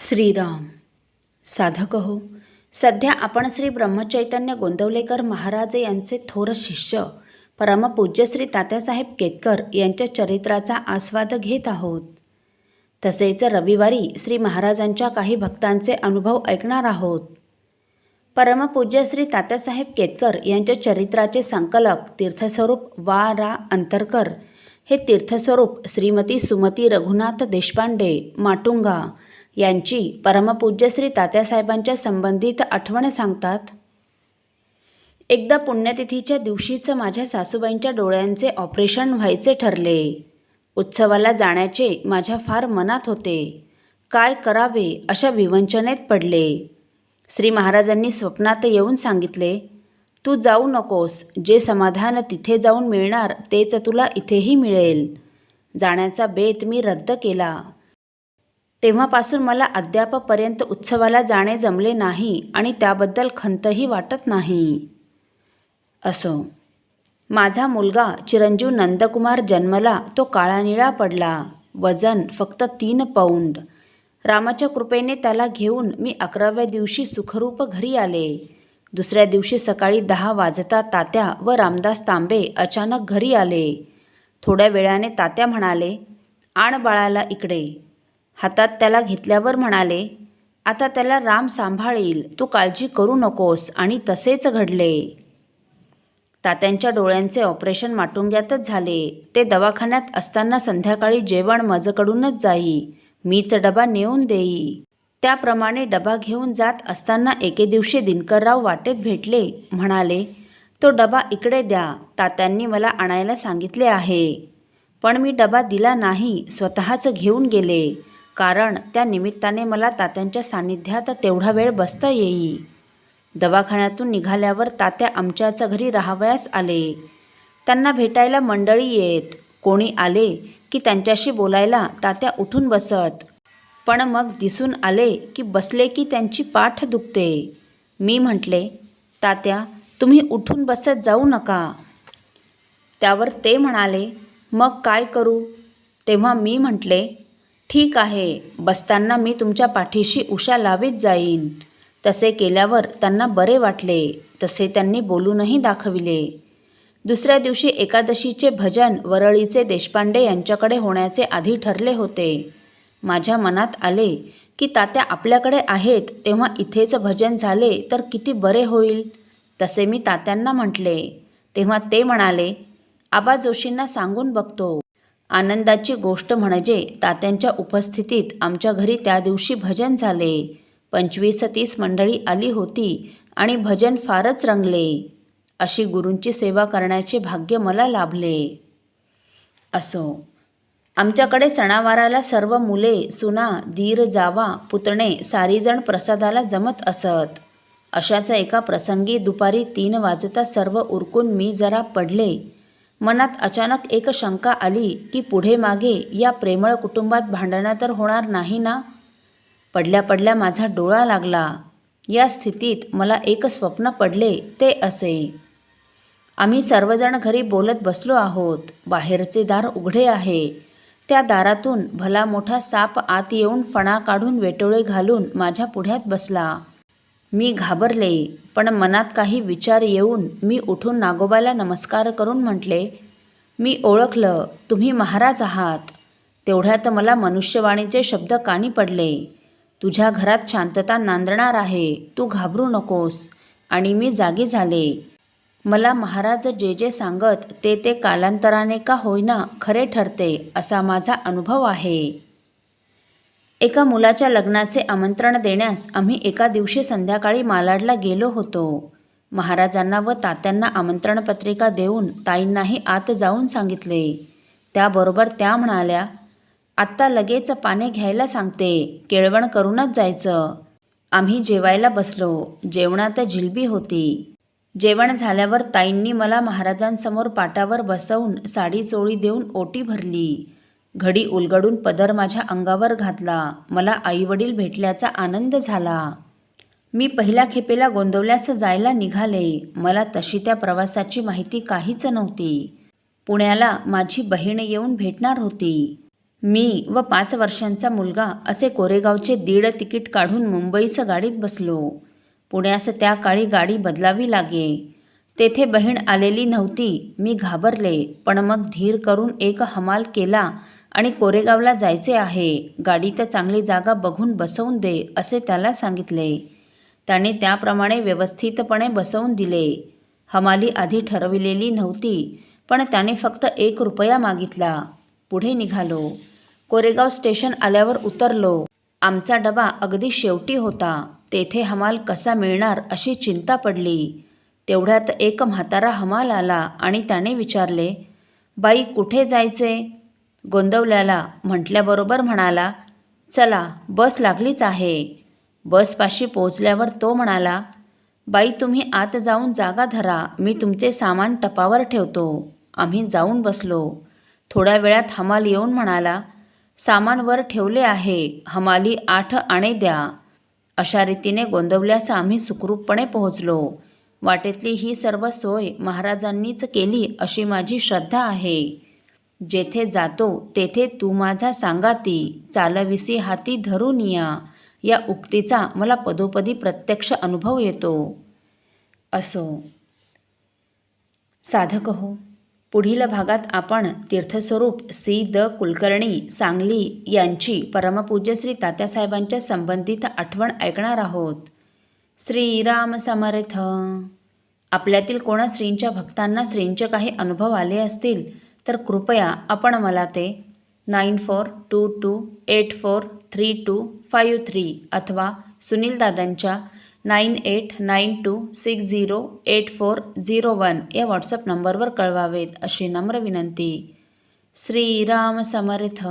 श्रीराम. साधक हो, सध्या आपण श्री ब्रह्मचैतन्य गोंदवलेकर महाराज यांचे थोर शिष्य परमपूज्य श्री तात्यासाहेब केतकर यांच्या चरित्राचा आस्वाद घेत आहोत. तसेच रविवारी श्री महाराजांच्या काही भक्तांचे अनुभव ऐकणार आहोत. परमपूज्य श्री तात्यासाहेब केतकर यांच्या चरित्राचे संकलक तीर्थस्वरूप वा रा अंतरकर हे तीर्थस्वरूप श्रीमती सुमती रघुनाथ देशपांडे माटुंगा यांची परमपूज्य श्री तात्यासाहेबांच्या संबंधित आठवण सांगतात. एकदा पुण्यतिथीच्या दिवशीच माझ्या सासूबाईंच्या डोळ्यांचे ऑपरेशन व्हायचे ठरले. उत्सवाला जाण्याचे माझ्या फार मनात होते. काय करावे अशा विवंचनेत पडले. श्री महाराजांनी स्वप्नात येऊन सांगितले, तू जाऊ नकोस. जे समाधान तिथे जाऊन मिळणार तेच तुला इथेही मिळेल. जाण्याचा बेत मी रद्द केला. तेव्हापासून मला अद्यापपर्यंत उत्सवाला जाणे जमले नाही आणि त्याबद्दल खंतही वाटत नाही. असो, माझा मुलगा चिरंजीव नंदकुमार जन्मला. तो काळानिळा पडला. वजन फक्त 3 पौंड. रामाच्या कृपेने त्याला घेऊन मी 11व्या दिवशी सुखरूप घरी आले. दुसऱ्या दिवशी सकाळी 10 वाजता तात्या व रामदास तांबे अचानक घरी आले. थोड्या वेळाने तात्या म्हणाले, आण बाळाला इकडे. हातात त्याला घेतल्यावर म्हणाले, आता त्याला राम सांभाळील, तू काळजी करू नकोस. आणि तसेच घडले. तात्यांच्या डोळ्यांचे ऑपरेशन माटुंग्यातच झाले. ते दवाखान्यात असताना संध्याकाळी जेवण माझ्याकडूनच जाई. मीच डबा नेऊन देई. त्याप्रमाणे डबा घेऊन जात असताना एके दिवशी दिनकरराव वाटेत भेटले. म्हणाले, तो डबा इकडे द्या. तात्यांनी मला आणायला सांगितले आहे. पण मी डबा दिला नाही, स्वतःच घेऊन गेले. कारण त्या निमित्ताने मला तात्यांच्या सान्निध्यात तेवढा वेळ बसता येई. दवाखान्यातून निघाल्यावर तात्या आमच्याच घरी राहावयास आले. त्यांना भेटायला मंडळी येत. कोणी आले की त्यांच्याशी बोलायला तात्या उठून बसत. पण मग दिसून आले की बसले की त्यांची पाठ दुखते. मी म्हटले, तात्या तुम्ही उठून बसत जाऊ नका. त्यावर ते म्हणाले, मग काय करू? तेव्हा मी म्हटले, ठीक आहे, बसताना मी तुमच्या पाठीशी उशा लावीत जाईन. तसे केल्यावर त्यांना बरे वाटले. तसे त्यांनी बोलूनही दाखविले. दुसऱ्या दिवशी एकादशीचे भजन वरळीचे देशपांडे यांच्याकडे होण्याचे आधी ठरले होते. माझ्या मनात आले की तात्या आपल्याकडे आहेत तेव्हा इथेच भजन झाले तर किती बरे होईल. तसे मी तात्यांना म्हटले. तेव्हा ते म्हणाले, आबा जोशींना सांगून बघतो. आनंदाची गोष्ट म्हणजे तात्यांच्या उपस्थितीत आमच्या घरी त्या दिवशी भजन झाले. 25-30 मंडळी आली होती आणि भजन फारच रंगले. अशी गुरूंची सेवा करण्याचे भाग्य मला लाभले. असो, आमच्याकडे सणावाराला सर्व मुले, सुना, दीर, जावा, पुतणे सारीजण प्रसादाला जमत असत. अशाच एका प्रसंगी दुपारी 3 वाजता सर्व उरकून मी जरा पडले. मनात अचानक एक शंका आली की पुढे मागे या प्रेमळ कुटुंबात भांडणं तर होणार नाही ना? पडल्या पडल्या माझा डोळा लागला. या स्थितीत मला एक स्वप्न पडले. ते असे, आम्ही सर्वजण घरी बोलत बसलो आहोत. बाहेरचे दार उघडे आहे. त्या दारातून भला मोठा साप आत येऊन फणा काढून वेटोळे घालून माझ्या पुढ्यात बसला. मी घाबरले, पण मनात काही विचार येऊन मी उठून नागोबाला नमस्कार करून म्हटले, मी ओळखलं, तुम्ही महाराज आहात. तेवढ्यात मला मनुष्यवाणीचे शब्द कानी पडले, तुझ्या घरात शांतता नांदणार आहे, तू घाबरू नकोस. आणि मी जागी झाले. मला महाराज जे जे सांगत ते कालांतराने का होईना खरे ठरते असा माझा अनुभव आहे. एका मुलाच्या लग्नाचे आमंत्रण देण्यास आम्ही एका दिवशी संध्याकाळी मालाडला गेलो होतो. महाराजांना व तात्यांना आमंत्रणपत्रिका देऊन ताईंनाही आत जाऊन सांगितले. त्याबरोबर त्या म्हणाल्या, आत्ता लगेच पाने घ्यायला सांगते, केळवण करूनच जायचं. आम्ही जेवायला बसलो. जेवणात जिलबी होती. जेवण झाल्यावर ताईंनी मला महाराजांसमोर पाटावर बसवून साडी चोळी देऊन ओटी भरली. घडी उलगडून पदर माझ्या अंगावर घातला. मला आईवडील भेटल्याचा आनंद झाला. मी पहिल्या खेपेला गोंदवल्यास जायला निघाले. मला तशी त्या प्रवासाची माहिती काहीच नव्हती. पुण्याला माझी बहीण येऊन भेटणार होती. मी व 5 वर्षांचा मुलगा असे कोरेगावचे 1.5 तिकीट काढून मुंबईस गाडीत बसलो. पुण्यास त्या काळी गाडी बदलावी लागे. तेथे बहीण आलेली नव्हती. मी घाबरले, पण मग धीर करून एक हमाल केला आणि कोरेगावला जायचे आहे, गाडीत चांगली जागा बघून बसवून दे असे त्याला सांगितले. त्याने त्याप्रमाणे व्यवस्थितपणे बसवून दिले. हमाली आधी ठरविलेली नव्हती, पण त्याने फक्त 1 रुपया मागितला. पुढे निघालो. कोरेगाव स्टेशन आल्यावर उतरलो. आमचा डबा अगदी शेवटी होता. तेथे हमाल कसा मिळणार अशी चिंता पडली. तेवढ्यात एक म्हातारा हमाल आला आणि त्याने विचारले, बाई कुठे जायचे? गोंदवल्याला म्हटल्याबरोबर म्हणाला, चला बस लागलीच आहे. बसपाशी पोचल्यावर तो म्हणाला, बाई तुम्ही आत जाऊन जागा धरा, मी तुमचे सामान टपावर ठेवतो. आम्ही जाऊन बसलो. थोड्या वेळात हमाल येऊन म्हणाला, सामान वर ठेवले आहे, हमाली 8 आणे द्या. अशा रीतीने गोंदवल्यास आम्ही सुखरूपपणे पोहोचलो. वाटेतली ही सर्व सोय महाराजांनीच केली अशी माझी श्रद्धा आहे. जेथे जातो तेथे तू माझा सांगाती, चालविसी हाती धरून या उक्तीचा मला पदोपदी प्रत्यक्ष अनुभव येतो. असो साधक हो, पुढील भागात आपण तीर्थस्वरूप श्री द कुलकर्णी सांगली यांची परमपूज्य श्री तात्यासाहेबांच्या संबंधित आठवण ऐकणार आहोत. श्रीराम समर्थ. आपल्यातील कोणा श्रींच्या भक्तांना श्रींचे काही अनुभव आले असतील तर कृपया आपण मला ते 9422843253 अथवा सुनील दादांच्या 9892608401 या व्हॉट्सअप नंबरवर कळवावेत अशी नम्र विनंती. श्रीराम समर्थ.